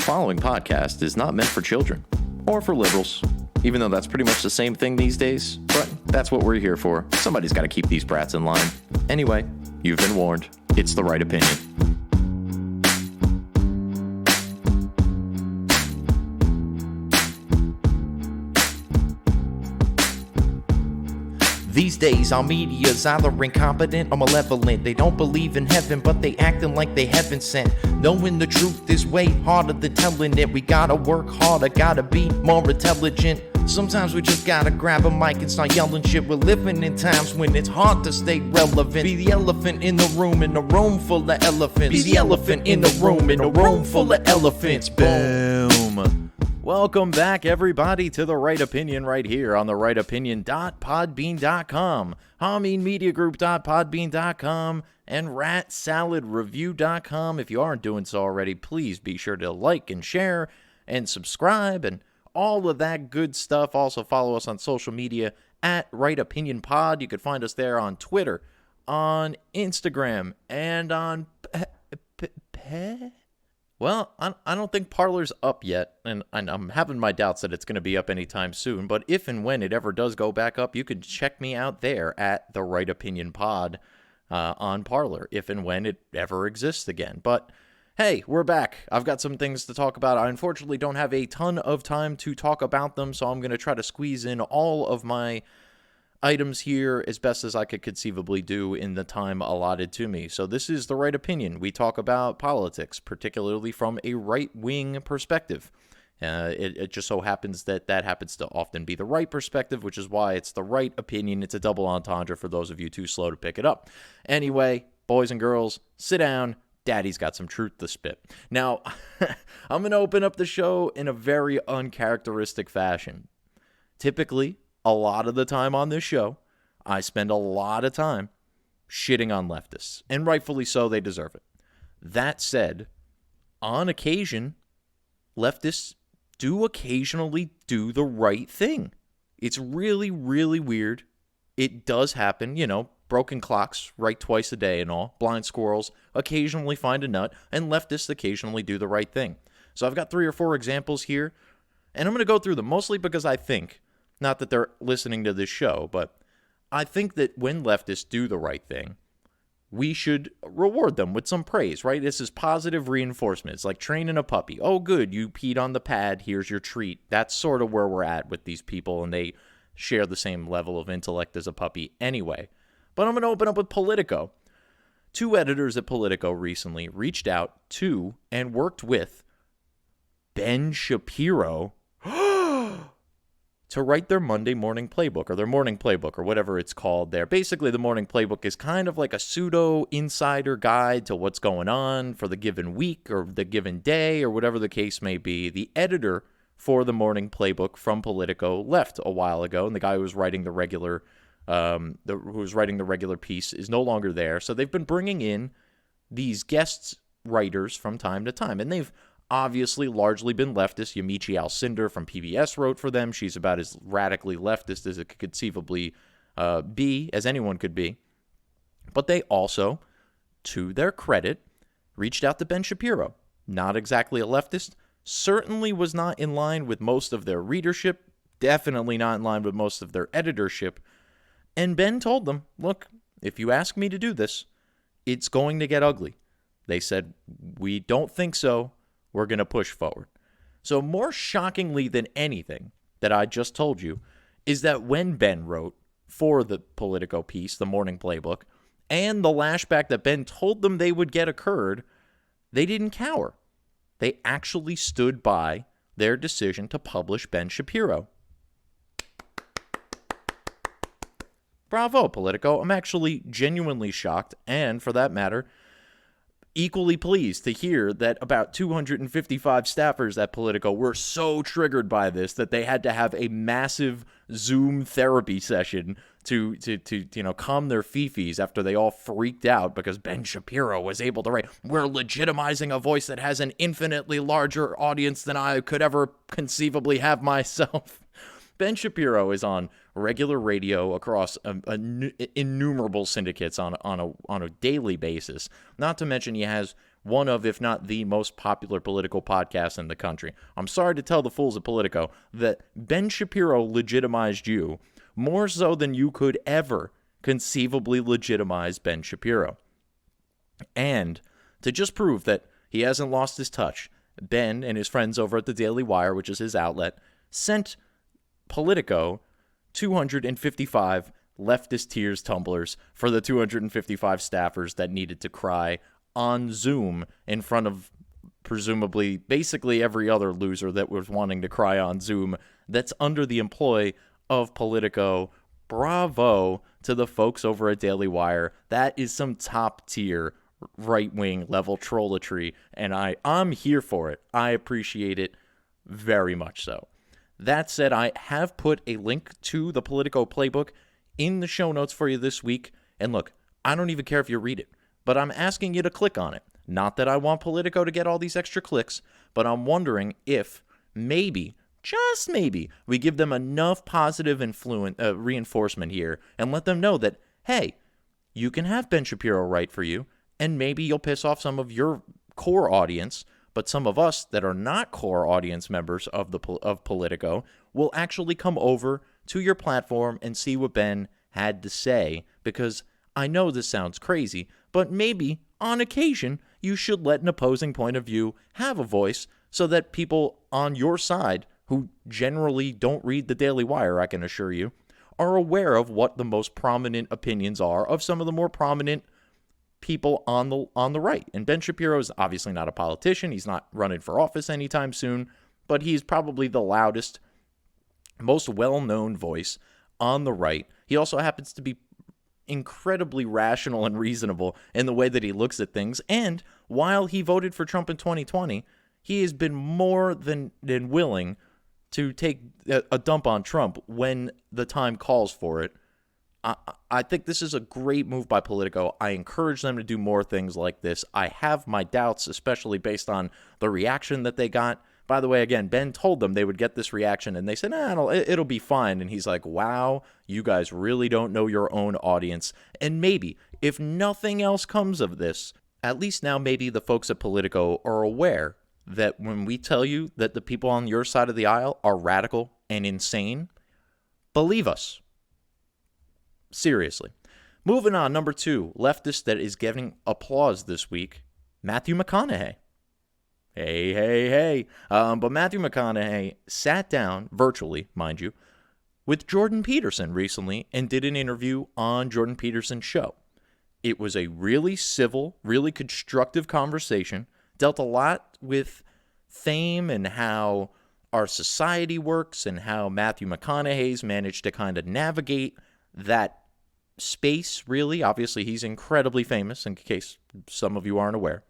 following podcast is not meant for children or for liberals, even though that's pretty much the same thing these days, but that's what we're here for. Somebody's got to keep these brats in line. Anyway, you've been warned. It's the right opinion. These days, our media's either incompetent or malevolent. They don't believe in heaven, but they acting like they heaven sent. Knowing the truth is way harder than telling it. We gotta work harder, gotta be more intelligent. Sometimes we just gotta grab a mic and start yelling shit. We're living in times when it's hard to stay relevant. Be the elephant in the room full of elephants. Be the elephant in the room full of elephants. Boom. Welcome back, everybody, to The Right Opinion right here on TheRightOpinion.podbean.com, HackerHamin.podbean.com, and RatSaladReview.com. If you aren't doing so already, please be sure to like and share and subscribe and all of that good stuff. Also, follow us on social media at RightOpinionPod. You can find us there on Twitter, on Instagram, and on Well, I don't think Parler's up yet, and I'm having my doubts that it's going to be up anytime soon, but if and when it ever does go back up, you can check me out there at The Right Opinion Pod on Parler, if and when it ever exists again. But hey, we're back. I've got some things to talk about. I unfortunately don't have a ton of time to talk about them, so I'm going to try to squeeze in all of my items here as best as I could conceivably do in the time allotted to me. So this is The Right Opinion. We talk about politics, particularly from a right-wing perspective. It just so happens that happens to often be the right perspective, which is why it's The Right Opinion. It's a double entendre for those of you too slow to pick it up. Anyway, boys and girls, sit down. Daddy's got some truth to spit. Now, I'm going to open up the show in a very uncharacteristic fashion. Typically, a lot of the time on this show, I spend a lot of time shitting on leftists, and rightfully so, they deserve it. That said, on occasion, leftists do occasionally do the right thing. It's really, really weird. It does happen, broken clocks right twice a day and all. Blind squirrels occasionally find a nut, and leftists occasionally do the right thing. So I've got 3 or 4 examples here, and I'm going to go through them, mostly because I think, not that they're listening to this show, but I think that when leftists do the right thing, we should reward them with some praise, right? This is positive reinforcement. It's like training a puppy. Oh, good, you peed on the pad. Here's your treat. That's sort of where we're at with these people, and they share the same level of intellect as a puppy anyway. But I'm going to open up with Politico. 2 editors at Politico recently reached out to and worked with Ben Shapiro to write their Monday morning playbook, or their morning playbook, or whatever it's called there. Basically, the morning playbook is kind of like a pseudo insider guide to what's going on for the given week or the given day or whatever the case may be. The editor for the morning playbook from Politico left a while ago, and the guy who was writing the regular piece is no longer there. So they've been bringing in these guest writers from time to time, and they've obviously largely been leftist. Yamiche Alcindor from PBS wrote for them. She's about as radically leftist as it could conceivably be, as anyone could be. But they also, to their credit, reached out to Ben Shapiro. Not exactly a leftist, certainly was not in line with most of their readership, definitely not in line with most of their editorship. And Ben told them, look, if you ask me to do this, it's going to get ugly. They said, we don't think so. We're going to push forward. So more shockingly than anything that I just told you is that when Ben wrote for the Politico piece, the morning playbook, and the lashback that Ben told them they would get occurred, they didn't cower. They actually stood by their decision to publish Ben Shapiro. Bravo, Politico. I'm actually genuinely shocked, and for that matter, equally pleased to hear that about 255 staffers at Politico were so triggered by this that they had to have a massive Zoom therapy session to calm their fifis after they all freaked out because Ben Shapiro was able to write, we're legitimizing a voice that has an infinitely larger audience than I could ever conceivably have myself. Ben Shapiro is on regular radio across innumerable syndicates on a daily basis. Not to mention he has one of, if not the most popular political podcast in the country. I'm sorry to tell the fools at Politico that Ben Shapiro legitimized you more so than you could ever conceivably legitimize Ben Shapiro. And to just prove that he hasn't lost his touch, Ben and his friends over at the Daily Wire, which is his outlet, sent Politico 255 leftist tears tumblers for the 255 staffers that needed to cry on Zoom in front of presumably basically every other loser that was wanting to cry on Zoom that's under the employ of Politico. Bravo to the folks over at Daily Wire. That is some top tier right-wing level trollatry, and I'm here for it. I appreciate it very much so. That said, I have put a link to the Politico Playbook in the show notes for you this week. And look, I don't even care if you read it, but I'm asking you to click on it. Not that I want Politico to get all these extra clicks, but I'm wondering if maybe, just maybe, we give them enough positive reinforcement here and let them know that, hey, you can have Ben Shapiro write for you, and maybe you'll piss off some of your core audience, but some of us that are not core audience members of Politico will actually come over to your platform and see what Ben had to say, because I know this sounds crazy, but maybe on occasion you should let an opposing point of view have a voice so that people on your side, who generally don't read the Daily Wire, I can assure you, are aware of what the most prominent opinions are of some of the more prominent people on the right. And Ben Shapiro is obviously not a politician. He's not running for office anytime soon, but he's probably the loudest, most well-known voice on the right. He also happens to be incredibly rational and reasonable in the way that he looks at things. And while he voted for Trump in 2020, he has been more than willing to take a dump on Trump when the time calls for it. I think this is a great move by Politico. I encourage them to do more things like this. I have my doubts, especially based on the reaction that they got. By the way, again, Ben told them they would get this reaction, and they said, it'll be fine. And he's like, wow, you guys really don't know your own audience. And maybe, if nothing else comes of this, at least now maybe the folks at Politico are aware that when we tell you that the people on your side of the aisle are radical and insane, believe us. Seriously. Moving on, number 2, leftist that is getting applause this week, Matthew McConaughey. Hey. But Matthew McConaughey sat down, virtually, mind you, with Jordan Peterson recently and did an interview on Jordan Peterson's show. It was a really civil, really constructive conversation, dealt a lot with fame and how our society works and how Matthew McConaughey's managed to kind of navigate that space, really. Obviously, he's incredibly famous, in case some of you aren't aware.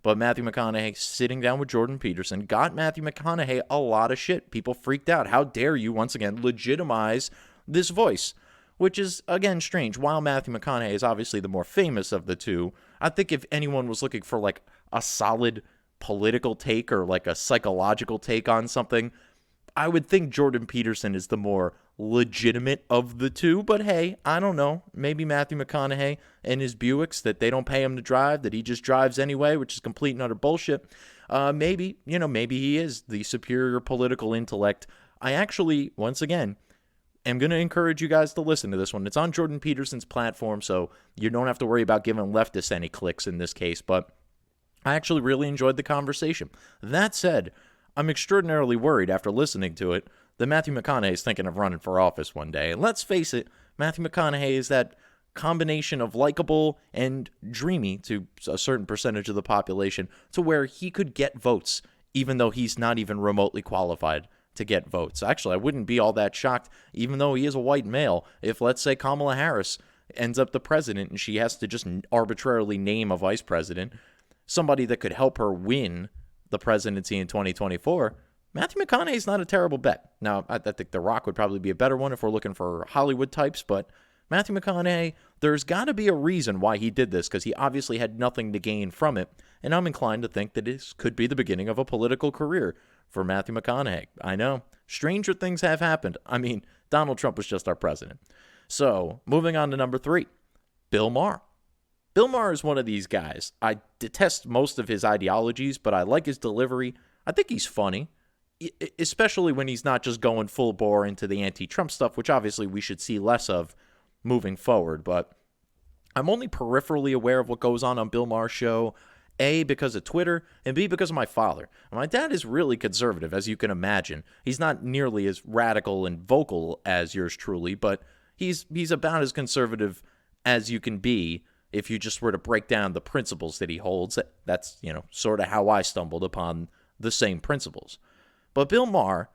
But Matthew McConaughey sitting down with Jordan Peterson got Matthew McConaughey a lot of shit. People freaked out. How dare you, once again, legitimize this voice? Which is, again, strange. While Matthew McConaughey is obviously the more famous of the two, I think if anyone was looking for, like, a solid political take or, like, a psychological take on something, I would think Jordan Peterson is the more legitimate of the two, but hey, I don't know. Maybe Matthew McConaughey and his Buicks that they don't pay him to drive, that he just drives anyway, which is complete and utter bullshit. Maybe he is the superior political intellect. I actually, once again, am going to encourage you guys to listen to this one. It's on Jordan Peterson's platform, so you don't have to worry about giving leftists any clicks in this case, but I actually really enjoyed the conversation. That said, I'm extraordinarily worried after listening to it that Matthew McConaughey is thinking of running for office one day. And let's face it, Matthew McConaughey is that combination of likable and dreamy to a certain percentage of the population to where he could get votes, even though he's not even remotely qualified to get votes. Actually, I wouldn't be all that shocked, even though he is a white male, if, let's say, Kamala Harris ends up the president and she has to just arbitrarily name a vice president, somebody that could help her win the presidency in 2024, Matthew McConaughey is not a terrible bet. Now, I think The Rock would probably be a better one if we're looking for Hollywood types, but Matthew McConaughey, there's got to be a reason why he did this, because he obviously had nothing to gain from it, and I'm inclined to think that this could be the beginning of a political career for Matthew McConaughey. I know, stranger things have happened. I mean, Donald Trump was just our president. So, moving on to number 3, Bill Maher. Bill Maher is one of these guys. I detest most of his ideologies, but I like his delivery. I think he's funny, especially when he's not just going full bore into the anti-Trump stuff, which obviously we should see less of moving forward. But I'm only peripherally aware of what goes on Bill Maher's show, A, because of Twitter, and B, because of my father. My dad is really conservative, as you can imagine. He's not nearly as radical and vocal as yours truly, but he's about as conservative as you can be if you just were to break down the principles that he holds. That's, sort of how I stumbled upon the same principles. But Bill Maher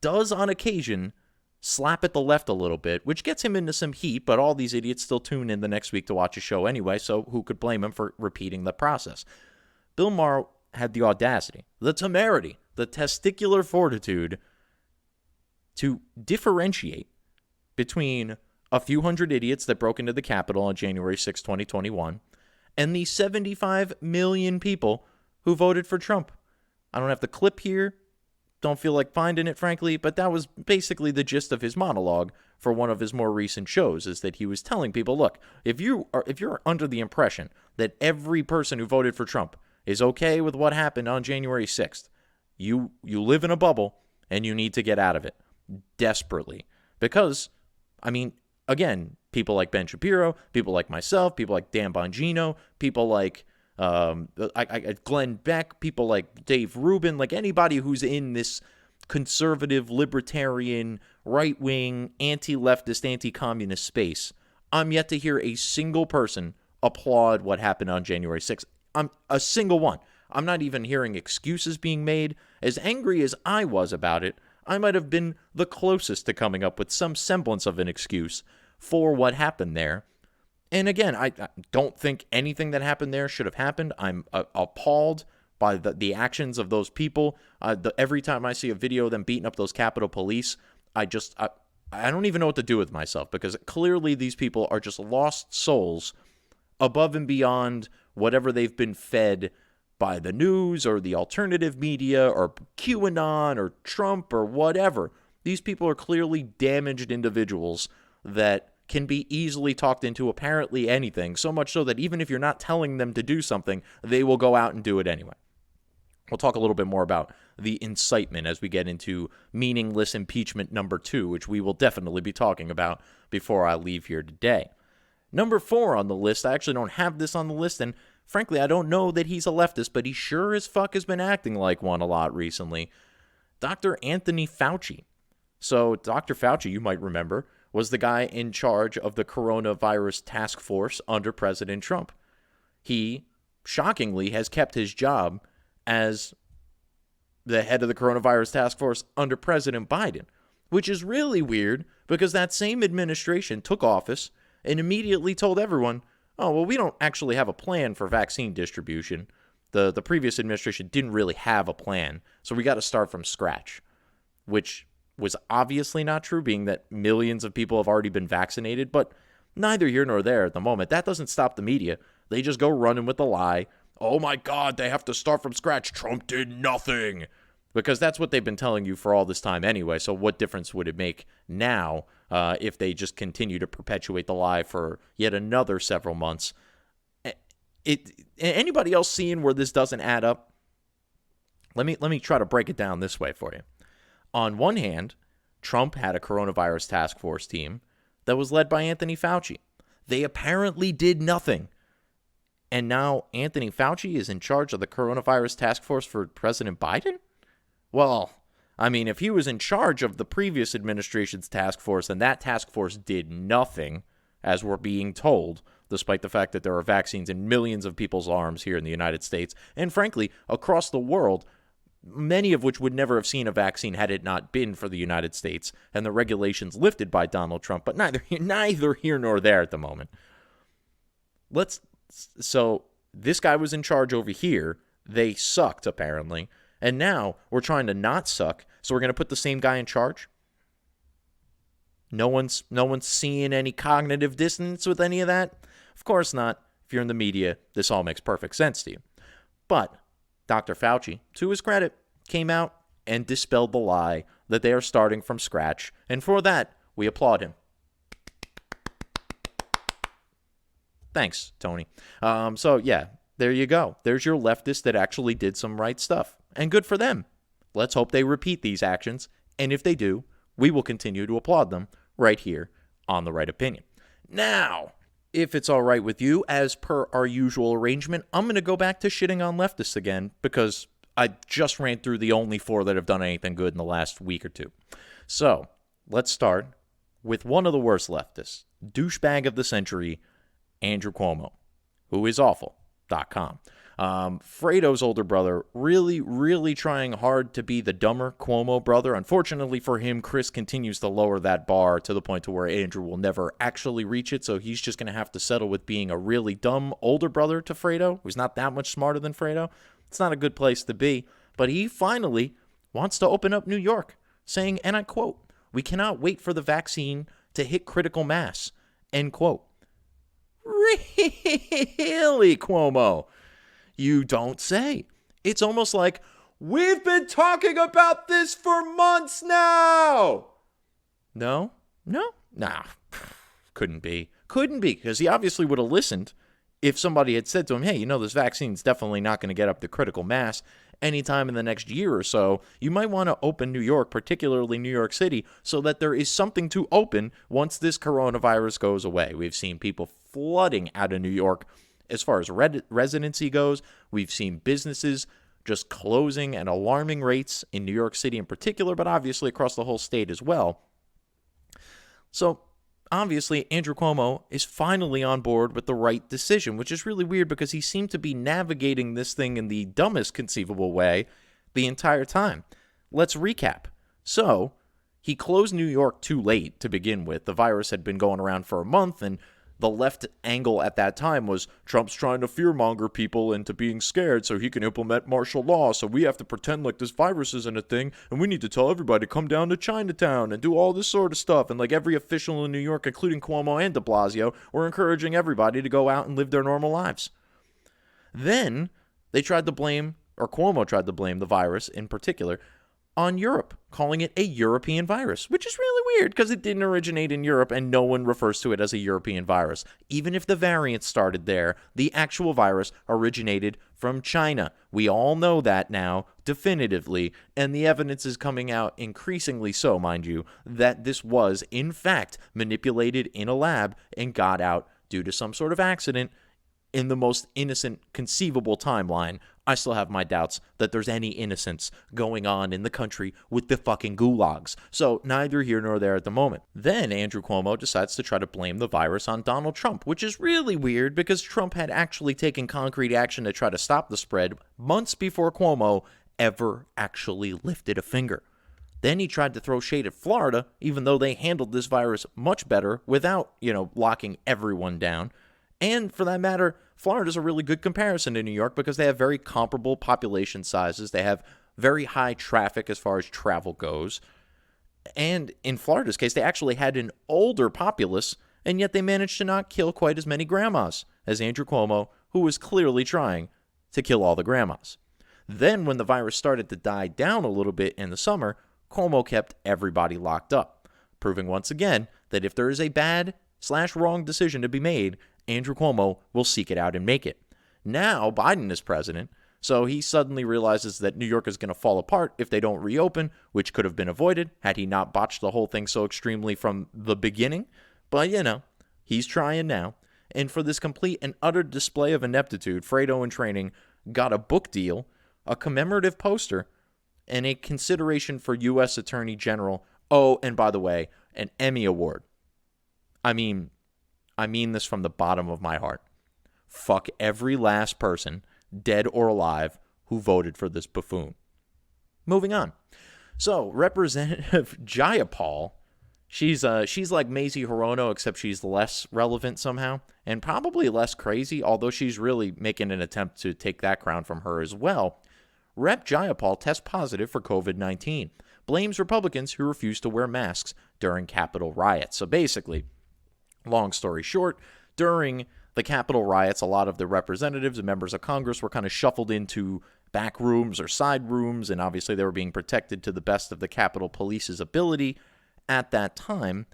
does, on occasion, slap at the left a little bit, which gets him into some heat, but all these idiots still tune in the next week to watch a show anyway, so who could blame him for repeating the process? Bill Maher had the audacity, the temerity, the testicular fortitude to differentiate between a few hundred idiots that broke into the Capitol on January 6, 2021, and the 75 million people who voted for Trump. I don't have the clip here. Don't feel like finding it, frankly, but that was basically the gist of his monologue for one of his more recent shows, is that he was telling people, look, if you're under the impression that every person who voted for Trump is okay with what happened on January 6th, you live in a bubble and you need to get out of it desperately. Because, again, people like Ben Shapiro, people like myself, people like Dan Bongino, people like Glenn Beck, people like Dave Rubin, like anybody who's in this conservative, libertarian, right-wing, anti-leftist, anti-communist space, I'm yet to hear a single person applaud what happened on January 6th. A single one. I'm not even hearing excuses being made. As angry as I was about it, I might have been the closest to coming up with some semblance of an excuse for what happened there. And again, I don't think anything that happened there should have happened. I'm appalled by the actions of those people. Every time I see a video of them beating up those Capitol Police, I don't even know what to do with myself, because clearly these people are just lost souls above and beyond whatever they've been fed by the news or the alternative media or QAnon or Trump or whatever. These people are clearly damaged individuals that can be easily talked into apparently anything, so much so that even if you're not telling them to do something, they will go out and do it anyway. We'll talk a little bit more about the incitement as we get into Meaningless Impeachment number 2, which we will definitely be talking about before I leave here today. Number 4 on the list, I actually don't have this on the list, and frankly, I don't know that he's a leftist, but he sure as fuck has been acting like one a lot recently. Dr. Anthony Fauci. So Dr. Fauci, you might remember, was the guy in charge of the coronavirus task force under President Trump. He, shockingly, has kept his job as the head of the coronavirus task force under President Biden, which is really weird because that same administration took office and immediately told everyone, oh, well, we don't actually have a plan for vaccine distribution. The previous administration didn't really have a plan, so we got to start from scratch, which was obviously not true, being that millions of people have already been vaccinated, but neither here nor there at the moment. That doesn't stop the media. They just go running with the lie. Oh my God, they have to start from scratch. Trump did nothing. Because that's what they've been telling you for all this time anyway, so what difference would it make now if they just continue to perpetuate the lie for yet another several months? Anybody else seeing where this doesn't add up? Let me try to break it down this way for you. On one hand, Trump had a coronavirus task force team that was led by Anthony Fauci. They apparently did nothing. And now Anthony Fauci is in charge of the coronavirus task force for President Biden? Well, if he was in charge of the previous administration's task force and that task force did nothing, as we're being told, despite the fact that there are vaccines in millions of people's arms here in the United States, and frankly, across the world, many of which would never have seen a vaccine had it not been for the United States and the regulations lifted by Donald Trump, but neither here nor there at the moment. So this guy was in charge over here. They sucked, apparently. And now we're trying to not suck, so we're going to put the same guy in charge? No one's seeing any cognitive dissonance with any of that? Of course not. If you're in the media, this all makes perfect sense to you. But Dr. Fauci, to his credit, came out and dispelled the lie that they are starting from scratch, and for that, we applaud him. Thanks, Tony. So, yeah, there you go. There's your leftist that actually did some right stuff. And good for them. Let's hope they repeat these actions. And if they do, we will continue to applaud them right here on The Right Opinion. Now, if it's all right with you, as per our usual arrangement, I'm going to go back to shitting on leftists again because I just ran through the only 4 that have done anything good in the last week or 2. So, let's start with one of the worst leftists, douchebag of the century, Andrew Cuomo, who is awful.com. Fredo's older brother, really trying hard to be the dumber Cuomo brother. Unfortunately for him, Chris continues to lower that bar to the point to where Andrew will never actually reach it, so he's just going to have to settle with being a really dumb older brother to Fredo, who's not that much smarter than Fredo. It's not a good place to be, but he finally wants to open up New York, saying, and I quote, "We cannot wait for the vaccine to hit critical mass," end quote. Really, Cuomo? You don't say. It's almost like, we've been talking about this for months now. No, nah, couldn't be, because he obviously would have listened if somebody had said to him, hey, this vaccine's definitely not going to get up to critical mass anytime in the next year or so. You might want to open New York, particularly New York City, so that there is something to open once this coronavirus goes away. We've seen people flooding out of New York as far as residency goes. We've seen businesses just closing at alarming rates in New York City in particular, but obviously across the whole state as well. So obviously, Andrew Cuomo is finally on board with the right decision, which is really weird because he seemed to be navigating this thing in the dumbest conceivable way the entire time. Let's recap. So, he closed New York too late to begin with. The virus had been going around for a month, and the left angle at that time was Trump's trying to fearmonger people into being scared so he can implement martial law, so we have to pretend like this virus isn't a thing, and we need to tell everybody to come down to Chinatown and do all this sort of stuff. And like every official in New York, including Cuomo and de Blasio, were encouraging everybody to go out and live their normal lives. Then they tried to blame, or Cuomo tried to blame the virus in particular, on Europe, calling it a European virus, which is really weird because it didn't originate in Europe and no one refers to it as a European virus. Even if the variant started there, the actual virus originated from China. We all know that now, definitively, and the evidence is coming out increasingly so, mind you, that this was, in fact, manipulated in a lab and got out due to some sort of accident in the most innocent conceivable timeline. I still have my doubts that there's any innocence going on in the country with the fucking gulags. So neither here nor there at the moment. Then Andrew Cuomo decides to try to blame the virus on Donald Trump, which is really weird because Trump had actually taken concrete action to try to stop the spread months before Cuomo ever actually lifted a finger. Then he tried to throw shade at Florida, even though they handled this virus much better without, locking everyone down. And for that matter, Florida's a really good comparison to New York because they have very comparable population sizes. They have very high traffic as far as travel goes. And in Florida's case, they actually had an older populace, and yet they managed to not kill quite as many grandmas as Andrew Cuomo, who was clearly trying to kill all the grandmas. Then when the virus started to die down a little bit in the summer, Cuomo kept everybody locked up, proving once again that if there is a bad/wrong decision to be made, Andrew Cuomo will seek it out and make it. Now Biden is president, so he suddenly realizes that New York is going to fall apart if they don't reopen, which could have been avoided had he not botched the whole thing so extremely from the beginning. But, he's trying now. And for this complete and utter display of ineptitude, Fredo in training got a book deal, a commemorative poster, and a consideration for U.S. Attorney General. Oh, and by the way, an Emmy Award. I mean this from the bottom of my heart. Fuck every last person, dead or alive, who voted for this buffoon. Moving on. So, Representative Jayapal, she's like Mazie Hirono, except she's less relevant somehow, and probably less crazy, although she's really making an attempt to take that crown from her as well. Rep. Jayapal tests positive for COVID-19, blames Republicans who refuse to wear masks during Capitol riots. So basically, long story short, during the Capitol riots, a lot of the representatives and members of Congress were kind of shuffled into back rooms or side rooms, and obviously they were being protected to the best of the Capitol Police's ability at that time,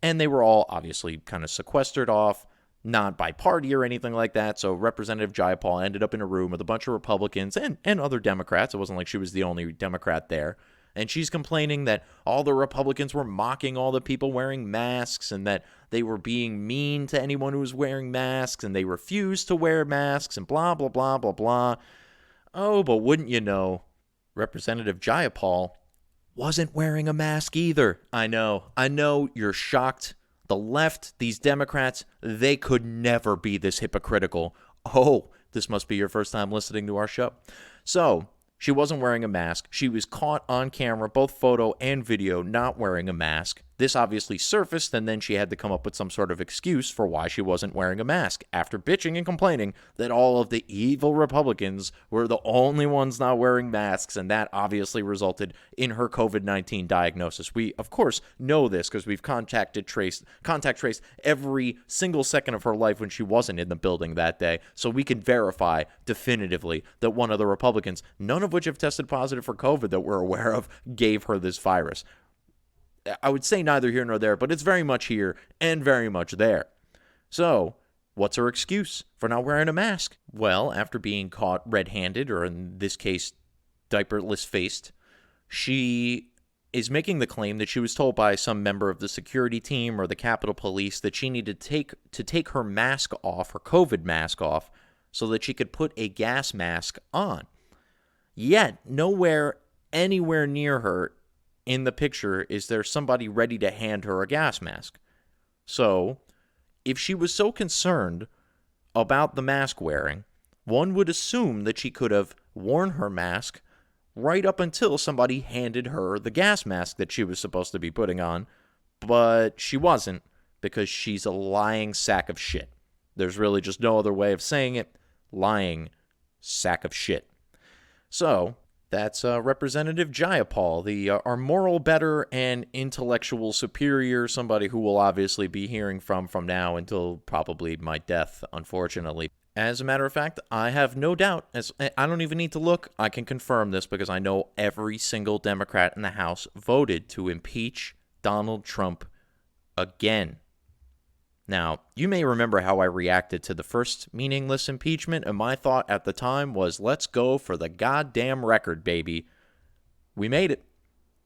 and they were all obviously kind of sequestered off. not by party or anything like that. So Representative Jayapal ended up in a room with a bunch of Republicans and other Democrats. It wasn't like she was the only Democrat there. And she's complaining that all the Republicans were mocking all the people wearing masks and that they were being mean to anyone who was wearing masks and they refused to wear masks and blah, blah, blah, blah, blah. Oh, but wouldn't you know, Representative Jayapal wasn't wearing a mask either. I know you're shocked. The left, these Democrats, they could never be this hypocritical. Oh, this must be your first time listening to our show. So, she wasn't wearing a mask. She was caught on camera, both photo and video, not wearing a mask. This obviously surfaced, and then she had to come up with some sort of excuse for why she wasn't wearing a mask, after bitching and complaining that all of the evil Republicans were the only ones not wearing masks, and that obviously resulted in her COVID-19 diagnosis. We, of course, know this because we've contact traced every single second of her life when she wasn't in the building that day, so we can verify definitively that one of the Republicans, none of which have tested positive for COVID that we're aware of, gave her this virus. I would say neither here nor there, but it's very much here and very much there. So, what's her excuse for not wearing a mask? Well, after being caught red-handed, or in this case, diaperless-faced, she is making the claim that she was told by some member of the security team or the Capitol Police that she needed to take her mask off, her COVID mask off, so that she could put a gas mask on. Yet, nowhere, anywhere near her in the picture is there somebody ready to hand her a gas mask. So, if she was so concerned about the mask wearing, one would assume that she could have worn her mask right up until somebody handed her the gas mask that she was supposed to be putting on, but she wasn't, because she's a lying sack of shit. There's really just no other way of saying it. Lying sack of shit. So, that's Representative Jayapal, our moral better and intellectual superior, somebody who will obviously be hearing from now until probably my death, unfortunately. As a matter of fact, I have no doubt, I don't even need to look, I can confirm this because I know every single Democrat in the House voted to impeach Donald Trump again. Now, you may remember how I reacted to the first meaningless impeachment, and my thought at the time was, let's go for the goddamn record, baby. We made it.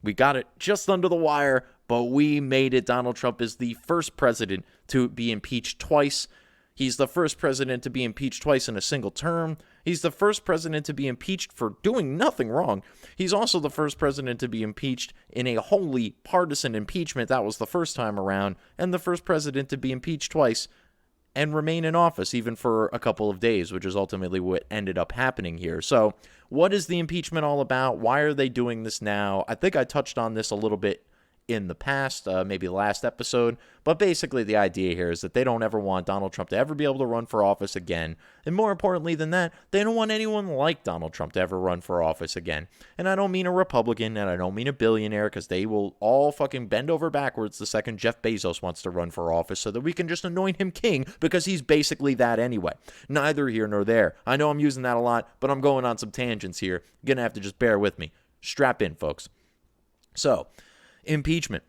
We got it just under the wire, but we made it. Donald Trump is the first president to be impeached twice. He's the first president to be impeached twice in a single term. He's the first president to be impeached for doing nothing wrong. He's also the first president to be impeached in a wholly partisan impeachment. That was the first time around. And the first president to be impeached twice and remain in office even for a couple of days, which is ultimately what ended up happening here. So what is the impeachment all about? Why are they doing this now? I think I touched on this a little bit in the past, maybe last episode, but basically the idea here is that they don't ever want Donald Trump to ever be able to run for office again, and more importantly than that, they don't want anyone like Donald Trump to ever run for office again. And I don't mean a Republican, and I don't mean a billionaire, because they will all fucking bend over backwards the second Jeff Bezos wants to run for office so that we can just anoint him king, because he's basically that anyway. Neither here nor there. I know I'm using that a lot, but I'm going on some tangents here. You're gonna have to just bear with me. Strap in, folks. So, impeachment.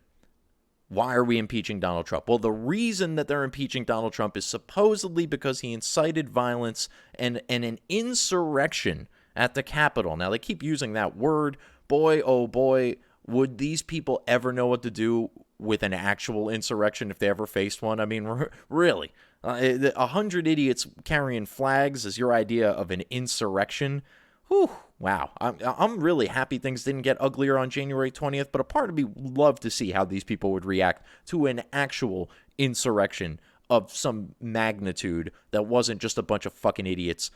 Why are we impeaching Donald Trump? Well, the reason that they're impeaching Donald Trump is supposedly because he incited violence and an insurrection at the Capitol. Now, they keep using that word. Boy, oh boy, would these people ever know what to do with an actual insurrection if they ever faced one? I mean, really? 100 idiots carrying flags is your idea of an insurrection? Whew, wow. I'm really happy things didn't get uglier on January 20th, but a part of me would love to see how these people would react to an actual insurrection of some magnitude that wasn't just a bunch of fucking idiots,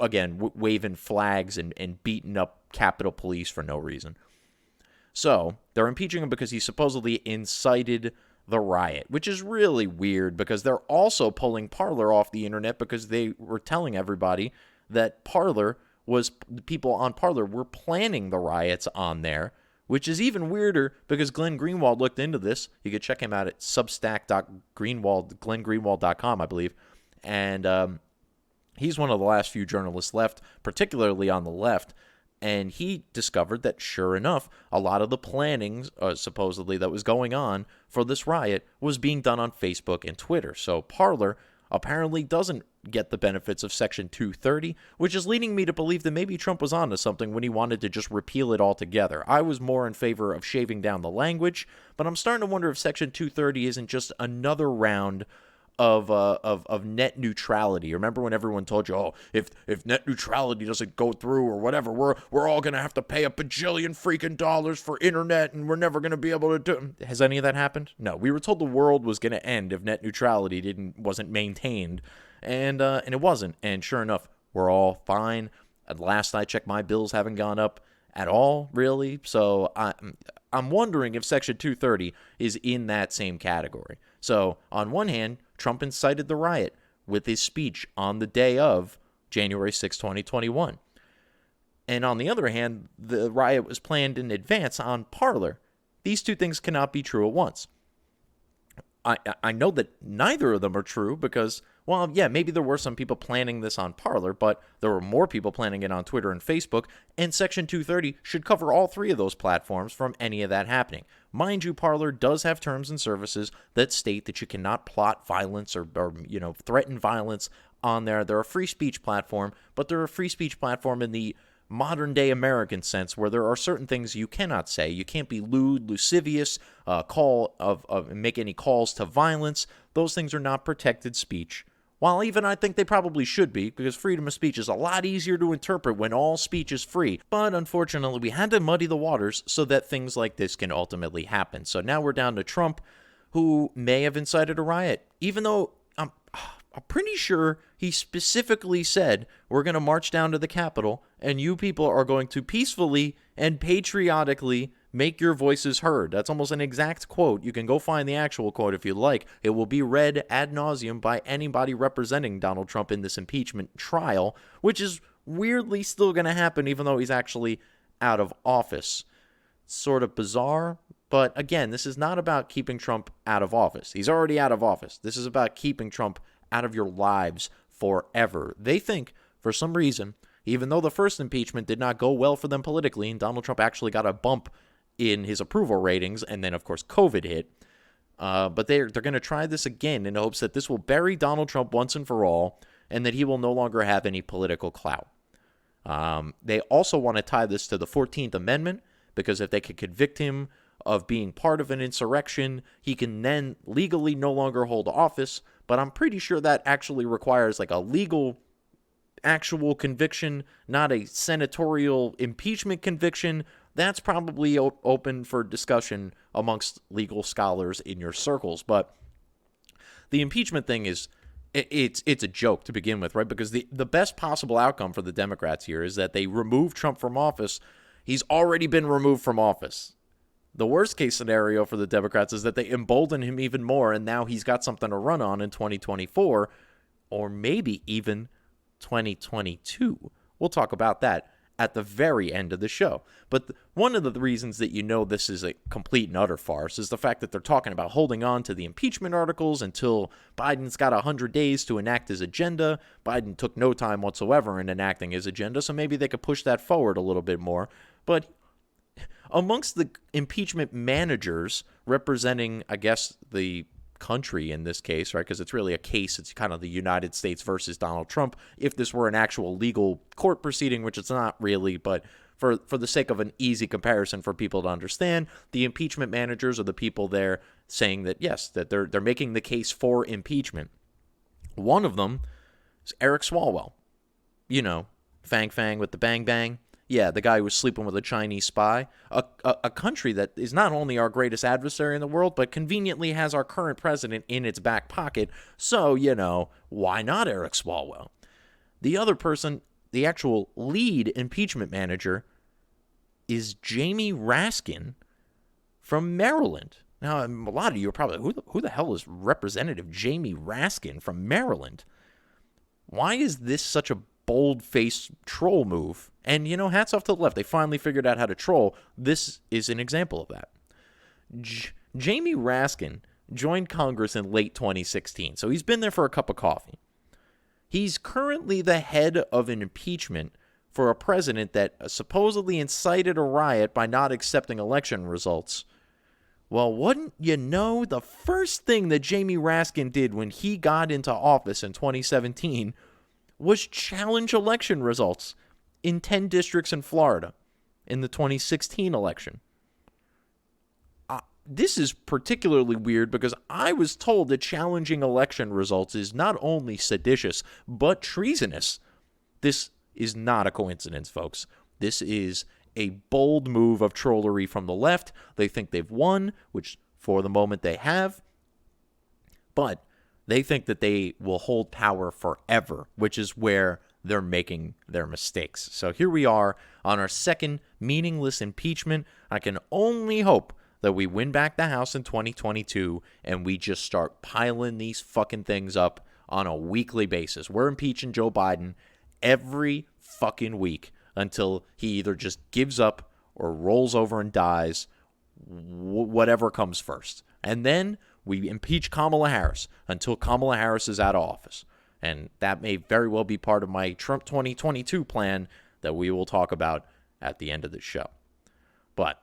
again, waving flags and beating up Capitol Police for no reason. So, they're impeaching him because he supposedly incited the riot, which is really weird because they're also pulling Parler off the internet because they were telling everybody that Parler was the people on Parler were planning the riots on there, which is even weirder because Glenn Greenwald looked into this. You could check him out at glenngreenwald.com, I believe. And he's one of the last few journalists left, particularly on the left. And he discovered that, sure enough, a lot of the planning, supposedly, that was going on for this riot was being done on Facebook and Twitter. So Parler apparently doesn't get the benefits of Section 230, which is leading me to believe that maybe Trump was onto something when he wanted to just repeal it altogether. I was more in favor of shaving down the language, but I'm starting to wonder if Section 230 isn't just another round of net neutrality. Remember when everyone told you, oh, if net neutrality doesn't go through or whatever, we're all going to have to pay a bajillion freaking dollars for internet and we're never going to be able to do. Has any of that happened? No. We were told the world was going to end if net neutrality wasn't maintained, and it wasn't. And sure enough, we're all fine. At last I checked, my bills haven't gone up at all, really. So I'm wondering if Section 230 is in that same category. So on one hand, Trump incited the riot with his speech on the day of January 6, 2021. And on the other hand, the riot was planned in advance on Parler. These two things cannot be true at once. I know that neither of them are true because, well, yeah, maybe there were some people planning this on Parler, but there were more people planning it on Twitter and Facebook, and Section 230 should cover all three of those platforms from any of that happening. Mind you, Parler does have terms and services that state that you cannot plot violence or threaten violence on there. They're a free speech platform, but they're a free speech platform in the modern-day American sense, where there are certain things you cannot say. You can't be lewd, lascivious, make any calls to violence. Those things are not protected speech. While even I think they probably should be, because freedom of speech is a lot easier to interpret when all speech is free. But unfortunately, we had to muddy the waters so that things like this can ultimately happen. So now we're down to Trump, who may have incited a riot, even though I'm pretty sure he specifically said, we're going to march down to the Capitol, and you people are going to peacefully and patriotically make your voices heard. That's almost an exact quote. You can go find the actual quote if you like. It will be read ad nauseum by anybody representing Donald Trump in this impeachment trial, which is weirdly still going to happen even though he's actually out of office. Sort of bizarre. But again, this is not about keeping Trump out of office. He's already out of office. This is about keeping Trump out of your lives forever. They think, for some reason, even though the first impeachment did not go well for them politically, and Donald Trump actually got a bump in his approval ratings, and then, of course, COVID hit, but they're going to try this again in hopes that this will bury Donald Trump once and for all, and that he will no longer have any political clout. They also want to tie this to the 14th Amendment, because if they could convict him of being part of an insurrection, he can then legally no longer hold office. But I'm pretty sure that actually requires like a legal actual conviction, not a senatorial impeachment conviction. That's probably open for discussion amongst legal scholars in your circles. But the impeachment thing is, it's a joke to begin with, right? Because the best possible outcome for the Democrats here is that they remove Trump from office. He's already been removed from office. The worst case scenario for the Democrats is that they embolden him even more, and now he's got something to run on in 2024, or maybe even 2022. We'll talk about that at the very end of the show. But one of the reasons that you know this is a complete and utter farce is the fact that they're talking about holding on to the impeachment articles until Biden's got 100 days to enact his agenda. Biden took no time whatsoever in enacting his agenda, so maybe they could push that forward a little bit more. But amongst the impeachment managers representing, I guess, the country in this case, right? Because it's really a case. It's kind of the United States versus Donald Trump. If this were an actual legal court proceeding, which it's not really, but for the sake of an easy comparison for people to understand, the impeachment managers are the people there saying that, yes, that they're making the case for impeachment. One of them is Eric Swalwell. You know, Fang with the bang bang. Yeah, the guy who was sleeping with a Chinese spy, a country that is not only our greatest adversary in the world, but conveniently has our current president in its back pocket. So, why not Eric Swalwell? The other person, the actual lead impeachment manager, is Jamie Raskin from Maryland. Now, a lot of you are probably, who the hell is Representative Jamie Raskin from Maryland? Why is this such a bold-faced troll move? And, hats off to the left. They finally figured out how to troll. This is an example of that. Jamie Raskin joined Congress in late 2016, so he's been there for a cup of coffee. He's currently the head of an impeachment for a president that supposedly incited a riot by not accepting election results, Well, wouldn't you know, the first thing that Jamie Raskin did when he got into office in 2017 was challenge election results in 10 districts in Florida in the 2016 election. This is particularly weird because I was told that challenging election results is not only seditious, but treasonous. This is not a coincidence, folks. This is a bold move of trollery from the left. They think they've won, which for the moment they have. But they think that they will hold power forever, which is where they're making their mistakes. So here we are on our second meaningless impeachment. I can only hope that we win back the House in 2022 and we just start piling these fucking things up on a weekly basis. We're impeaching Joe Biden every fucking week until he either just gives up or rolls over and dies, whatever comes first. And then we impeach Kamala Harris until Kamala Harris is out of office. And that may very well be part of my Trump 2022 plan that we will talk about at the end of the show. But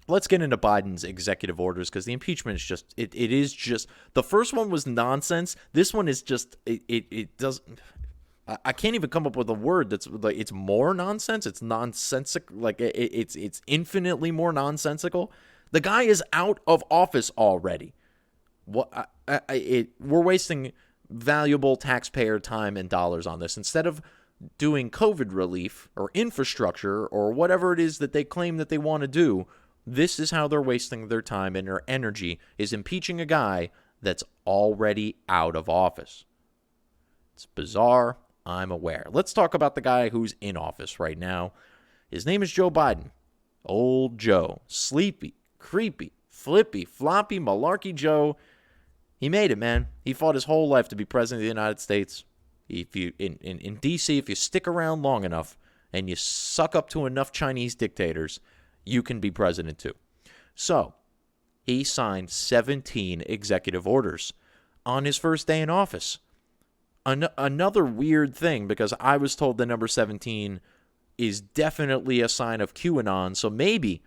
let's get into Biden's executive orders, because the impeachment is just, it is just, the first one was nonsense. This one is just, it doesn't, I can't even come up with a word that's like, it's more nonsense. It's nonsensical. Like it's infinitely more nonsensical. The guy is out of office already. What we're wasting valuable taxpayer time and dollars on this instead of doing COVID relief or infrastructure or whatever it is that they claim that they want to do. This is how they're wasting their time and their energy, is impeaching a guy that's already out of office. It's bizarre, I'm aware. Let's talk about the guy who's in office right now. His name is Joe Biden. Old Joe. Sleepy, creepy, flippy, floppy, malarkey Joe. He made it, man. He fought his whole life to be president of the United States. If you in D.C., if you stick around long enough and you suck up to enough Chinese dictators, you can be president too. So, he signed 17 executive orders on his first day in office. Another weird thing, because I was told the number 17 is definitely a sign of QAnon. So maybe,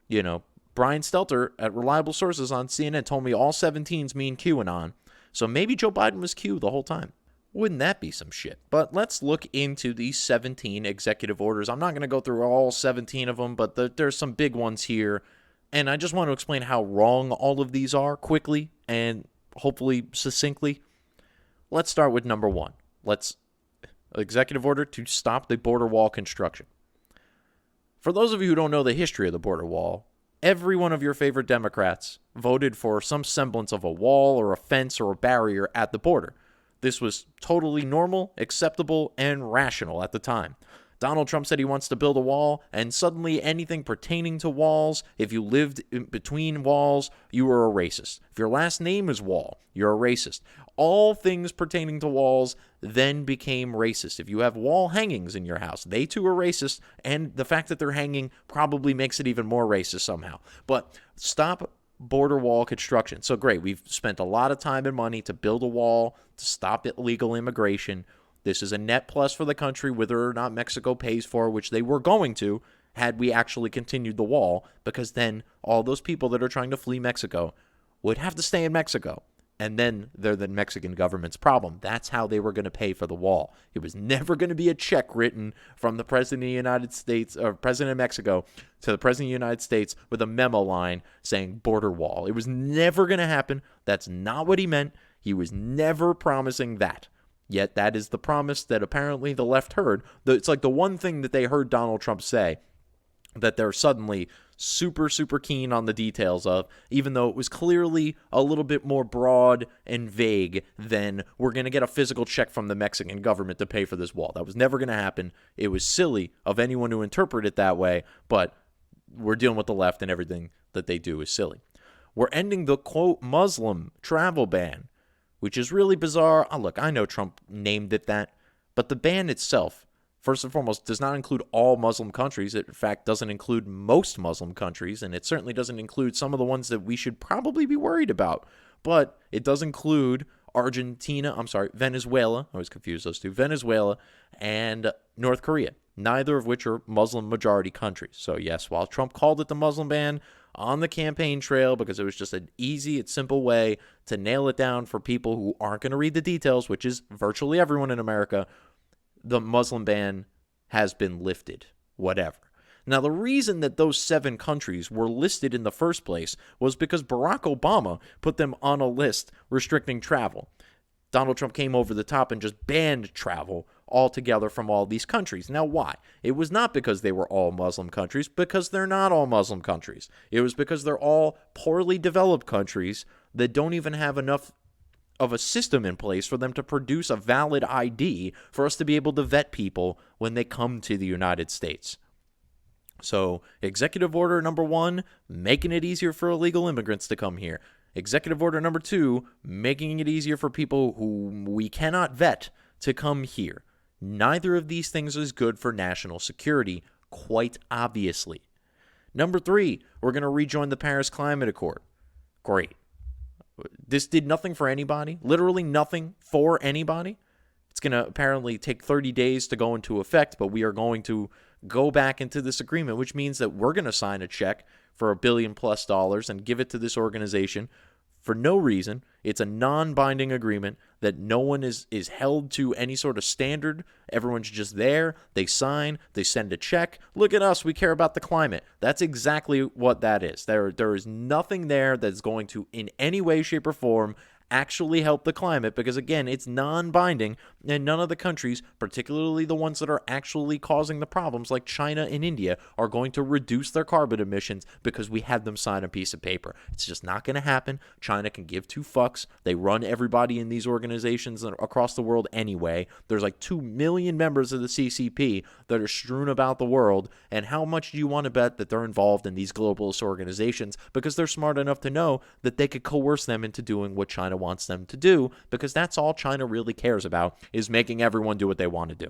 Brian Stelter at Reliable Sources on CNN told me all 17s mean QAnon. So maybe Joe Biden was Q the whole time. Wouldn't that be some shit? But let's look into these 17 executive orders. I'm not going to go through all 17 of them, but there's some big ones here. And I just want to explain how wrong all of these are quickly and hopefully succinctly. Let's start with number 1. Executive order to stop the border wall construction. For those of you who don't know the history of the border wall, every one of your favorite Democrats voted for some semblance of a wall or a fence or a barrier at the border. This was totally normal, acceptable, and rational at the time. Donald Trump said he wants to build a wall, and suddenly anything pertaining to walls, if you lived in between walls, you were a racist. If your last name is Wall, you're a racist. All things pertaining to walls then became racist. If you have wall hangings in your house, they too are racist, and the fact that they're hanging probably makes it even more racist somehow. But stop border wall construction. So great, we've spent a lot of time and money to build a wall to stop illegal immigration. This is a net plus for the country, whether or not Mexico pays for, which they were going to, had we actually continued the wall, because then all those people that are trying to flee Mexico would have to stay in Mexico. And then they're the Mexican government's problem. That's how they were going to pay for the wall. It was never going to be a check written from the President of the United States, or President of Mexico, to the President of the United States with a memo line saying border wall. It was never going to happen. That's not what he meant. He was never promising that. Yet that is the promise that apparently the left heard. It's like the one thing that they heard Donald Trump say that they're suddenly super, super keen on the details of, even though it was clearly a little bit more broad and vague than we're going to get a physical check from the Mexican government to pay for this wall. That was never going to happen. It was silly of anyone to interpret it that way, but we're dealing with the left and everything that they do is silly. We're ending the, quote, Muslim travel ban, which is really bizarre. Oh, look, I know Trump named it that, but the ban itself, first and foremost, does not include all Muslim countries. It, in fact, doesn't include most Muslim countries, and it certainly doesn't include some of the ones that we should probably be worried about. But it does include Venezuela. I was confused those two. Venezuela and North Korea, neither of which are Muslim majority countries. So yes, while Trump called it the Muslim ban, on the campaign trail because it was just an easy and simple way to nail it down for people who aren't going to read the details, which is virtually everyone in America. The Muslim ban has been lifted, whatever. Now, the reason that those 7 countries were listed in the first place was because Barack Obama put them on a list restricting travel. Donald Trump came over the top and just banned travel altogether from all these countries. Now, why? It was not because they were all Muslim countries, because they're not all Muslim countries. It was because they're all poorly developed countries that don't even have enough of a system in place for them to produce a valid ID for us to be able to vet people when they come to the United States. So, executive order number 1, making it easier for illegal immigrants to come here. Executive order number 2, making it easier for people who we cannot vet to come here. Neither of these things is good for national security, quite obviously. Number 3, we're going to rejoin the Paris Climate Accord. Great. This did nothing for anybody, literally nothing for anybody. It's going to apparently take 30 days to go into effect, but we are going to go back into this agreement, which means that we're going to sign a check for $1 billion+ and give it to this organization for no reason. It's a non-binding agreement that no one is held to any sort of standard. Everyone's just there. They sign. They send a check. Look at us. We care about the climate. That's exactly what that is. There is nothing there that's going to, in any way, shape, or form, actually help the climate because, again, it's non-binding, and none of the countries, particularly the ones that are actually causing the problems like China and India, are going to reduce their carbon emissions because we had them sign a piece of paper. It's just not going to happen. China can give 2 fucks. They run everybody in these organizations across the world anyway. There's like 2 million members of the CCP that are strewn about the world, and how much do you want to bet that they're involved in these globalist organizations because they're smart enough to know that they could coerce them into doing what China wants them to do, because that's all China really cares about, is making everyone do what they want to do.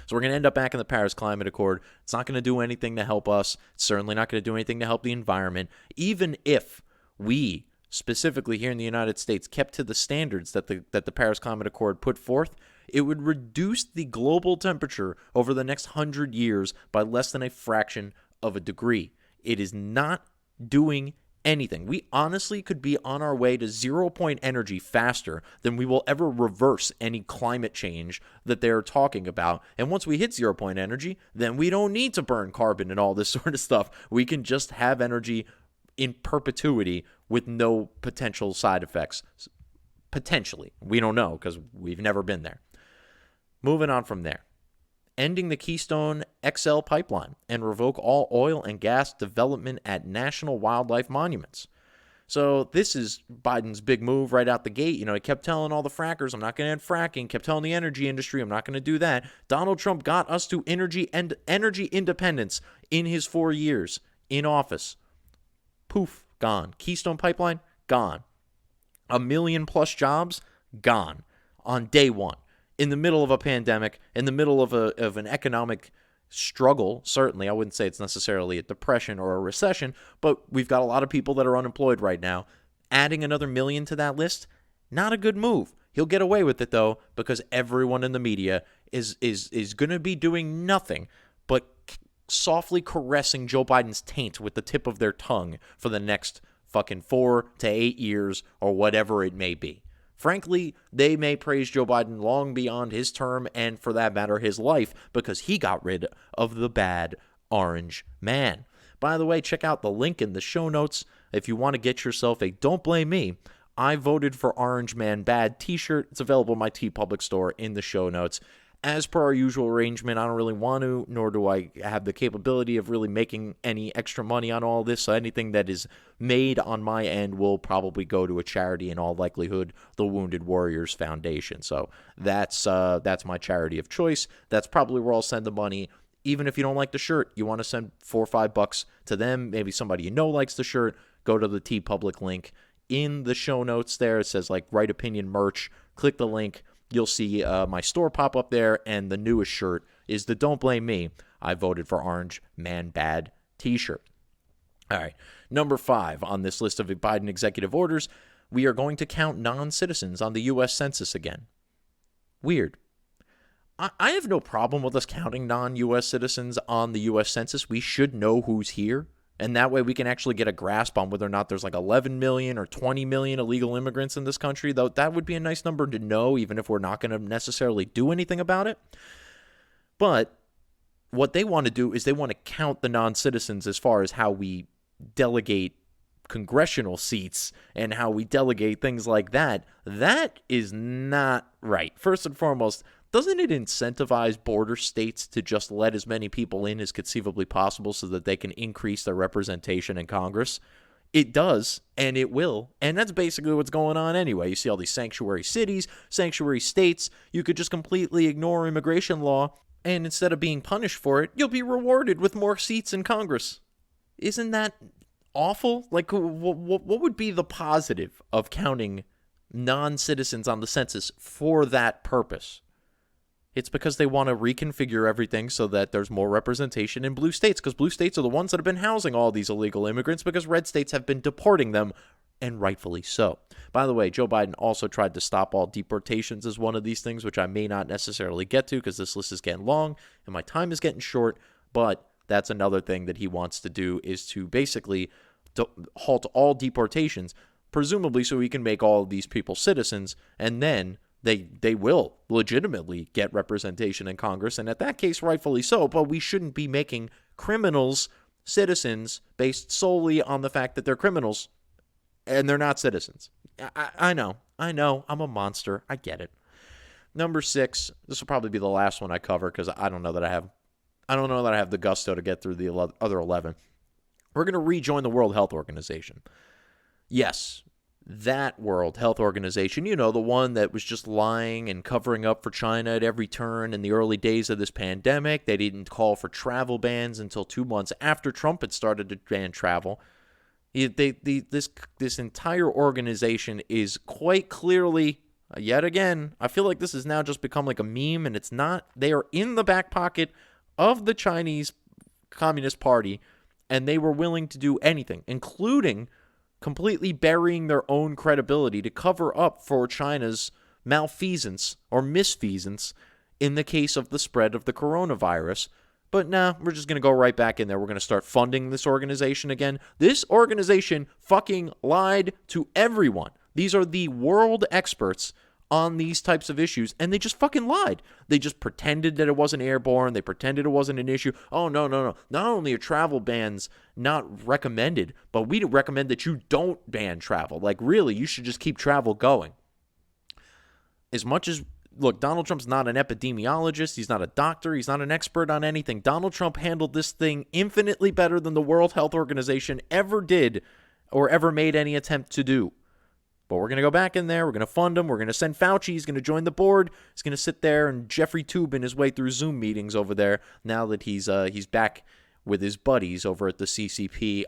So we're going to end up back in the Paris Climate Accord. It's not going to do anything to help us. It's certainly not going to do anything to help the environment. Even if we, specifically here in the United States, kept to the standards that the Paris Climate Accord put forth, it would reduce the global temperature over the next 100 years by less than a fraction of a degree. It is not doing anything. We honestly could be on our way to 0-point energy faster than we will ever reverse any climate change that they're talking about. And once we hit 0-point energy, then we don't need to burn carbon and all this sort of stuff. We can just have energy in perpetuity with no potential side effects. Potentially. We don't know because we've never been there. Moving on from there. Ending the Keystone XL pipeline and revoke all oil and gas development at national wildlife monuments. So this is Biden's big move right out the gate. You know, he kept telling all the frackers, I'm not going to end fracking, kept telling the energy industry, I'm not going to do that. Donald Trump got us to energy independence in his 4 years in office. Poof, gone. Keystone pipeline, gone. 1 million+ jobs, gone on day one. In the middle of a pandemic, in the middle of an economic struggle, certainly. I wouldn't say it's necessarily a depression or a recession, but we've got a lot of people that are unemployed right now. Adding another million to that list, not a good move. He'll get away with it, though, because everyone in the media is going to be doing nothing but softly caressing Joe Biden's taint with the tip of their tongue for the next fucking 4 to 8 years or whatever it may be. Frankly, they may praise Joe Biden long beyond his term and, for that matter, his life, because he got rid of the bad orange man. By the way, check out the link in the show notes if you want to get yourself a Don't Blame Me, I Voted for Orange Man Bad t-shirt. It's available in my TeePublic store in the show notes. As per our usual arrangement, I don't really want to, nor do I have the capability of really making any extra money on all this. So anything that is made on my end will probably go to a charity, in all likelihood, the Wounded Warriors Foundation. So that's my charity of choice. That's probably where I'll send the money. Even if you don't like the shirt, you want to send $4 or $5 to them. Maybe somebody you know likes the shirt. Go to the TeePublic link in the show notes there. It says like Right Opinion merch. Click the link. You'll see my store pop up there, and the newest shirt is the Don't Blame Me, I Voted for Orange Man Bad t-shirt. All right, number 5 on this list of Biden executive orders, we are going to count non-citizens on the U.S. Census again. Weird. I have no problem with us counting non-U.S. citizens on the U.S. Census. We should know who's here, And that way we can actually get a grasp on whether or not there's like 11 million or 20 million illegal immigrants in this country, though that would be a nice number to know, even if we're not going to necessarily do anything about it. But what they want to do is they want to count the non-citizens as far as how we delegate congressional seats and how we delegate things like that. That is not right. First and foremost, doesn't it incentivize border states to just let as many people in as conceivably possible so that they can increase their representation in Congress? It does, and it will, and that's basically what's going on anyway. You see all these sanctuary cities, sanctuary states. You could just completely ignore immigration law, and instead of being punished for it, you'll be rewarded with more seats in Congress. Isn't that awful? Like, what would be the positive of counting non-citizens on the census for that purpose? It's because they want to reconfigure everything so that there's more representation in blue states, because blue states are the ones that have been housing all these illegal immigrants because red states have been deporting them, and rightfully so. By the way, Joe Biden also tried to stop all deportations as one of these things, which I may not necessarily get to because this list is getting long and my time is getting short, but that's another thing that he wants to do, is to basically halt all deportations, presumably so he can make all of these people citizens, and then they will legitimately get representation in Congress, and at that case, rightfully so, but we shouldn't be making criminals citizens based solely on the fact that they're criminals and they're not citizens. I know, I'm a monster, I get it. Number 6, this will probably be the last one I cover because I don't know that I have the gusto to get through the other 11. We're going to rejoin the World Health Organization. Yes, that World Health Organization, the one that was just lying and covering up for China at every turn in the early days of this pandemic. They didn't call for travel bans until 2 months after Trump had started to ban travel. This entire organization is quite clearly, yet again, I feel like this has now just become like a meme, and it's not. They are in the back pocket of the Chinese Communist Party, and they were willing to do anything, including completely burying their own credibility to cover up for China's malfeasance or misfeasance in the case of the spread of the coronavirus. But nah, we're just going to go right back in there. We're going to start funding this organization again. This organization fucking lied to everyone. These are the world experts on these types of issues, and they just fucking lied. They just pretended that it wasn't airborne. They pretended it wasn't an issue. Oh, no. Not only are travel bans not recommended, but we recommend that you don't ban travel. Like, really, you should just keep travel going. As much as, look, Donald Trump's not an epidemiologist. He's not a doctor. He's not an expert on anything. Donald Trump handled this thing infinitely better than the World Health Organization ever did or ever made any attempt to do. But we're going to go back in there. We're going to fund him. We're going to send Fauci. He's going to join the board. He's going to sit there and Jeffrey Toobin his way through Zoom meetings over there now that he's back with his buddies over at the CCP,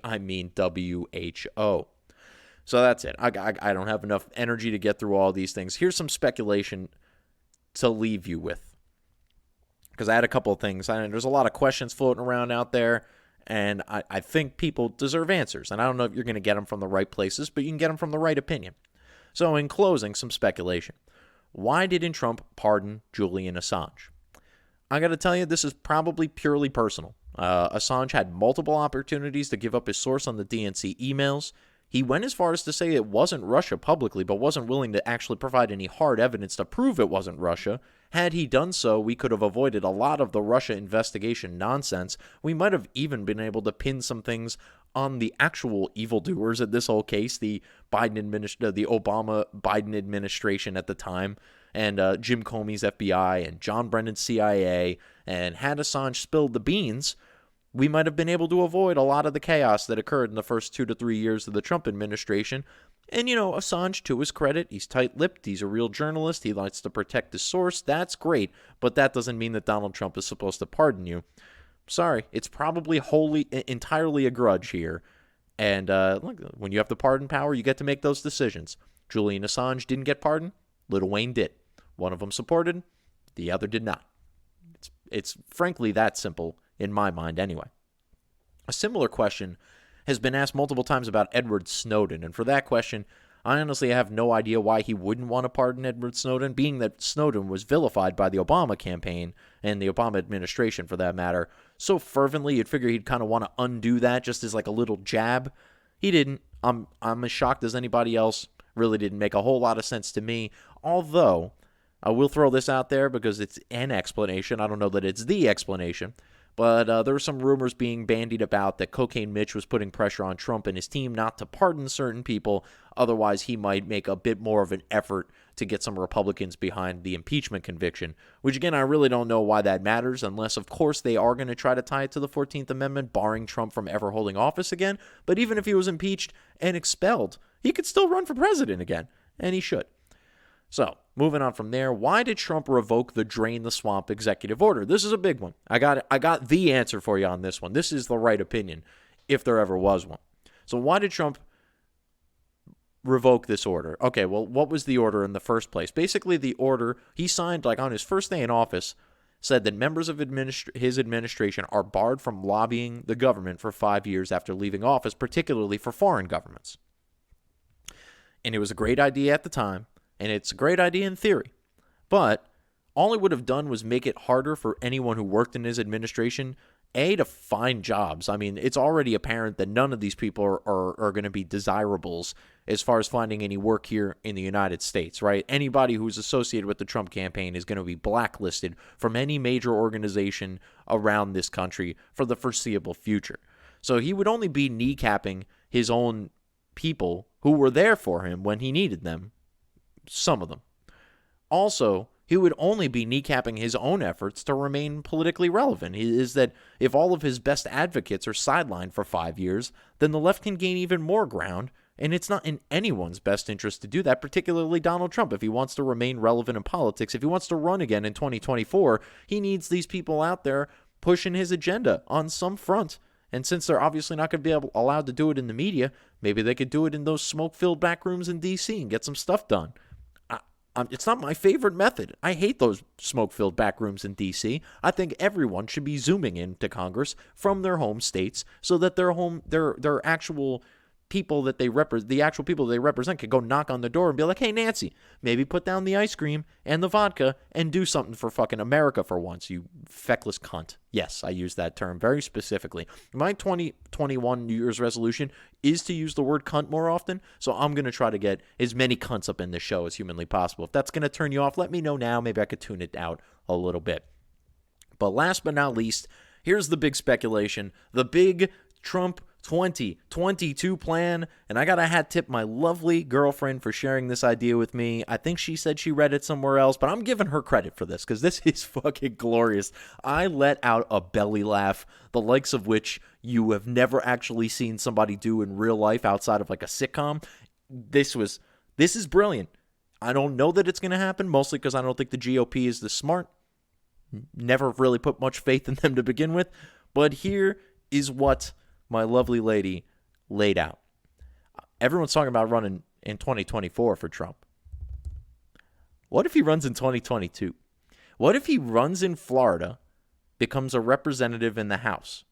WHO. So that's it. I don't have enough energy to get through all these things. Here's some speculation to leave you with, because I had a couple of things. There's a lot of questions floating around out there, and I think people deserve answers. And I don't know if you're going to get them from the right places, but you can get them from the right opinion. So in closing, some speculation. Why didn't Trump pardon Julian Assange? I got to tell you, this is probably purely personal. Assange had multiple opportunities to give up his source on the DNC emails. He went as far as to say it wasn't Russia publicly, but wasn't willing to actually provide any hard evidence to prove it wasn't Russia. Had he done so, we could have avoided a lot of the Russia investigation nonsense. We might have even been able to pin some things on the actual evildoers in this whole case, the Obama-Biden administration at the time, and Jim Comey's FBI and John Brennan's CIA. And had Assange spilled the beans, we might have been able to avoid a lot of the chaos that occurred in the first 2 to 3 years of the Trump administration. And, Assange, to his credit, he's tight-lipped. He's a real journalist. He likes to protect his source. That's great. But that doesn't mean that Donald Trump is supposed to pardon you. Sorry, it's probably entirely a grudge here. And look, when you have the pardon power, you get to make those decisions. Julian Assange didn't get pardoned. Lil Wayne did. One of them supported. The other did not. It's frankly that simple in my mind anyway. A similar question has been asked multiple times about Edward Snowden, and for that question, I honestly have no idea why he wouldn't want to pardon Edward Snowden, being that Snowden was vilified by the Obama campaign and the Obama administration, for that matter, so fervently. You'd figure he'd kind of want to undo that just as like a little jab. He didn't. I'm as shocked as anybody else. Really didn't make a whole lot of sense to me. Although, I will throw this out there because it's an explanation. I don't know that it's the explanation. But there were some rumors being bandied about that Cocaine Mitch was putting pressure on Trump and his team not to pardon certain people. Otherwise, he might make a bit more of an effort to get some Republicans behind the impeachment conviction, which, again, I really don't know why that matters, unless, of course, they are going to try to tie it to the 14th Amendment, barring Trump from ever holding office again. But even if he was impeached and expelled, he could still run for president again, and he should. So, moving on from there, why did Trump revoke the Drain the Swamp executive order? This is a big one. I got the answer for you on this one. This is the right opinion, if there ever was one. So why did Trump revoke this order? Okay, well, what was the order in the first place? Basically, the order he signed, like on his first day in office, said that members of his administration are barred from lobbying the government for 5 years after leaving office, particularly for foreign governments. And it was a great idea at the time. And it's a great idea in theory. But all it would have done was make it harder for anyone who worked in his administration, A, to find jobs. I mean, it's already apparent that none of these people are going to be desirables as far as finding any work here in the United States, right? Anybody who's associated with the Trump campaign is going to be blacklisted from any major organization around this country for the foreseeable future. So he would only be kneecapping his own people who were there for him when he needed them. Some of them. Also, he would only be kneecapping his own efforts to remain politically relevant. Is that if all of his best advocates are sidelined for 5 years, then the left can gain even more ground, and it's not in anyone's best interest to do that, particularly Donald Trump. If he wants to remain relevant in politics, if he wants to run again in 2024, he needs these people out there pushing his agenda on some front. And since they're obviously not going to be allowed to do it in the media, maybe they could do it in those smoke-filled back rooms in D.C. and get some stuff done. It's not my favorite method. I hate those smoke-filled back rooms in D.C. I think everyone should be zooming into Congress from their home states so that their actual people that they represent can go knock on the door and be like, hey, Nancy, maybe put down the ice cream and the vodka and do something for fucking America for once, you feckless cunt. Yes, I use that term very specifically. My 2021 New Year's resolution is to use the word cunt more often, so I'm going to try to get as many cunts up in this show as humanly possible. If that's going to turn you off, let me know now. Maybe I could tune it out a little bit. But last but not least, here's the big speculation, the big Trump 2022 plan, and I gotta hat tip my lovely girlfriend for sharing this idea with me. I think she said she read it somewhere else, but I'm giving her credit for this because this is fucking glorious. I let out a belly laugh, the likes of which you have never actually seen somebody do in real life outside of like a sitcom. This is brilliant. I don't know that it's gonna happen, mostly because I don't think the GOP is this smart. Never really put much faith in them to begin with, but here is what my lovely lady laid out. Everyone's talking about running in 2024 for Trump. What if he runs in 2022? What if he runs in Florida, becomes a representative in the House?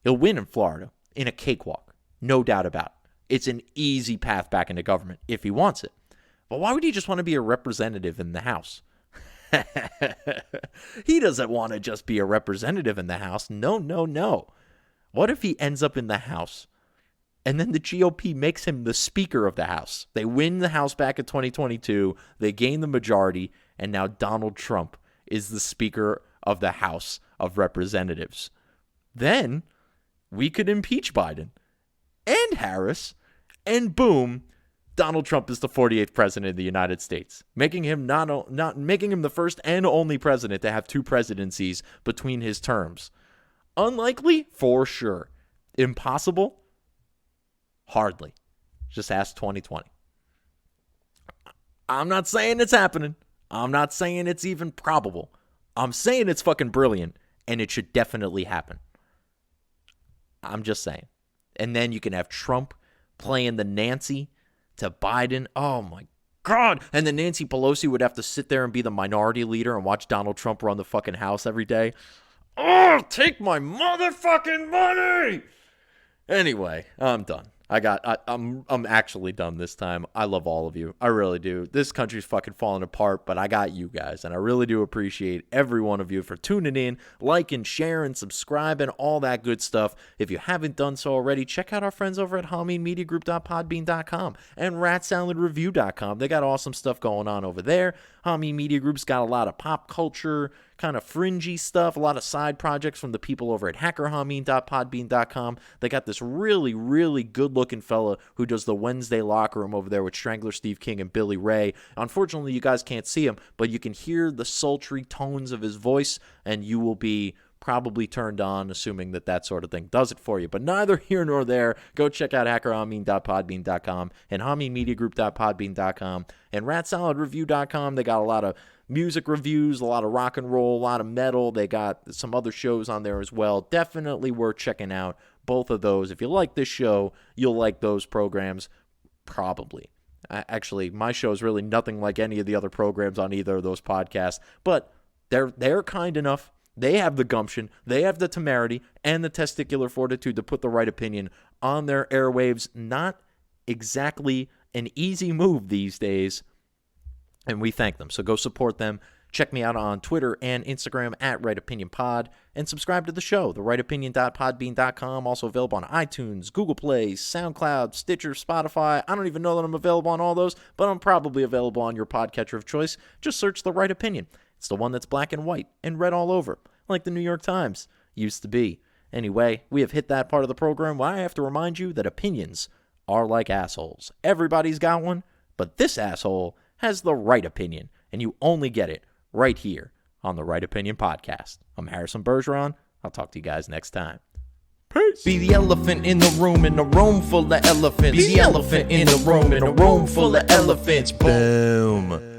He'll win in Florida in a cakewalk, no doubt about it. It's an easy path back into government if he wants it. But why would he just want to be a representative in the House? He doesn't want to just be a representative in the House. No. What if he ends up in the House and then the GOP makes him the Speaker of the House? They win the House back in 2022. They gain the majority. And now Donald Trump is the Speaker of the House of Representatives. Then we could impeach Biden and Harris. And boom, Donald Trump is the 48th president of the United States, making him making him the first and only president to have two presidencies between his terms. Unlikely? For sure. Impossible? Hardly. Just ask 2020. I'm not saying it's happening. I'm not saying it's even probable. I'm saying it's fucking brilliant, and it should definitely happen. I'm just saying. And then you can have Trump playing the Nancy to Biden. Oh, my God. And then Nancy Pelosi would have to sit there and be the minority leader and watch Donald Trump run the fucking House every day. Oh, take my motherfucking money! Anyway, I'm done. I'm actually done this time. I love all of you. I really do. This country's fucking falling apart, but I got you guys, and I really do appreciate every one of you for tuning in, liking, sharing, subscribing, all that good stuff. If you haven't done so already, check out our friends over at HackerHamin.podbean.com and RatSaladReview.com. They got awesome stuff going on over there. Hamin Media Group's got a lot of pop culture, kind of fringy stuff, a lot of side projects from the people over at HackerHamin.podbean.com. They got this really, really good-looking fella who does the Wednesday Locker Room over there with Strangler Steve King and Billy Ray. Unfortunately, you guys can't see him, but you can hear the sultry tones of his voice, and you will be probably turned on, assuming that sort of thing does it for you. But neither here nor there. Go check out HackerHamin.podbean.com and HaminMediaGroup.podbean.com and RatSaladReview.com. They got a lot of music reviews, a lot of rock and roll, a lot of metal. They got some other shows on there as well. Definitely worth checking out both of those. If you like this show, you'll like those programs, probably. Actually, my show is really nothing like any of the other programs on either of those podcasts, but they're kind enough. They have the gumption, they have the temerity, and the testicular fortitude to put the right opinion on their airwaves. Not exactly an easy move these days, and we thank them. So go support them. Check me out on Twitter and Instagram at RightOpinionPod, and subscribe to the show, TheRightOpinion.podbean.com, also available on iTunes, Google Play, SoundCloud, Stitcher, Spotify. I don't even know that I'm available on all those, but I'm probably available on your podcatcher of choice. Just search The Right Opinion. It's the one that's black and white and red all over, like the New York Times used to be. Anyway, we have hit that part of the program where I have to remind you that opinions are like assholes. Everybody's got one, but this asshole has the right opinion, and you only get it right here on the Right Opinion Podcast. I'm Harrison Bergeron. I'll talk to you guys next time. Peace. Be the elephant in the room full of elephants. Be the elephant in the room full of elephants. Boom.